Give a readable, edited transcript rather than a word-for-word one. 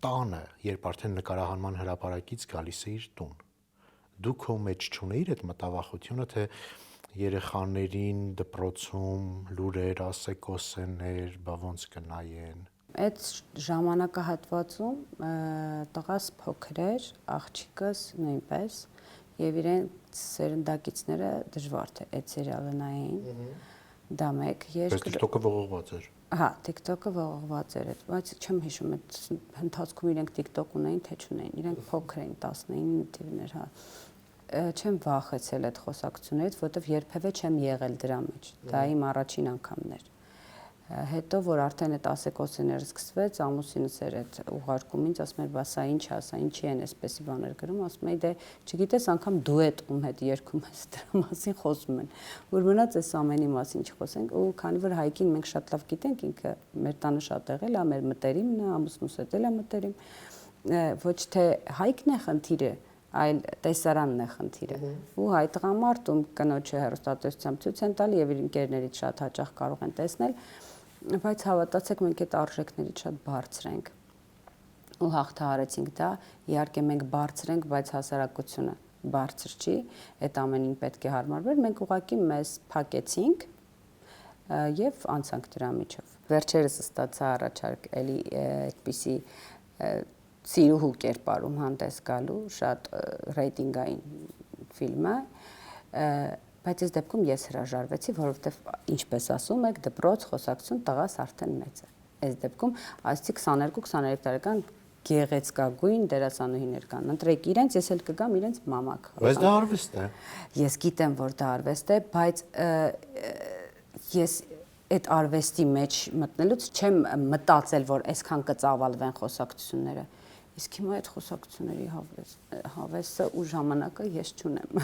տանը, երբ արդեն նկարահանման հրապարակից գալիս է իր տուն։ Դու քո մեջ չունեիր այդ մտավախությունը, թե երեխաներին դպրոցում լուրեր, ասեկոսեներ, բա ոնց կնայեն։ Այդ ժամանակահատվածում տղաս փոքր էր, աղջիկս նույնպես, եւ իրենց սերնդակիցները դժվար թե այդ սերիալը նայեին։ Դա մեկ, Բայց TikTok-ը ողողված էր։ Հա, TikTok-ը ողողված էր, բայց չեմ հիշում այդ ընթացքում իրենք TikTok ունեին, թե չունեին։ Իրենք փոքր էին, 19 թիվներ, հա։ Չեմ վախեցել այդ խոսակցությունից, որովհետև երբևէ չեմ եղել դրա մեջ։ Դա իմ առաջին անգամն էր։ Հետո որ արդեն այդ ասեկոսիները սկսվեց, ամուսինս էր այդ ուղարկում ինձ, ասում էր, բա սա ինչ է, սա ինչի են այսպեսի բաներ գրում, ասում էի, դե չգիտես, անգամ դուետ ում հետ երգում ես դրա մասին խոսում են։ Որ մնաց այս ամենի մասին չխոսենք, ու քանի որ Հայկին մենք շատ լավ գիտենք, ինքը մեր տանը շատ եղել է, մեր մտերիմն է, ամուսնուս հետ էլ է մտերիմ, ոչ թե Հայկն է խնդիրը, այլ տեսարանն է խնդիրը։ Ու հայ տղամարդ ում կնոջը հեռուստատեսությամբ ցույց են տալի եւ իր ընկերներից շատ հաճախ կարող են տեսնել, բայց հավատացեք մենք այդ արժեքներից շատ բարձր ենք ու հաղթահարեցինք դա, իհարկե մենք բարձր ենք, բայց հասարակությունը բարձր չի, այդ ամենին պետք է հարմարվեր, մենք ուղղակի մեզ փակեցինք եւ անցանք դրա միջով։ Վերջերս ստացա առաջարկ էլի այդպիսի սիրուհու կերպարում հանդես գալու, շատ ռեյտինգային ֆիլմ է, բայց այս դեպքում ես հրաժարվեցի, որովհետև ինչպես ասում եք, դպրոց խոսակցություն տղաս արդեն մեծ է։ Այս դեպքում ասեցի 22-23 տարեկան գեղեցկագույն դերասանուհիներ կան։ Ընտրեք իրենց, ես էլ կգամ իրենց մամակ։ Բայց դա արվեստ է։ Ես գիտեմ, որ դա արվեստ է, բայց ես այդ արվեստի մեջ մտնելուց չեմ մտածել, որ այսքան կծավալվեն խոսակցությունները։ Իսկ հիմա այդ խոսակցությունների հավեսը ու ժամանակը ես չունեմ։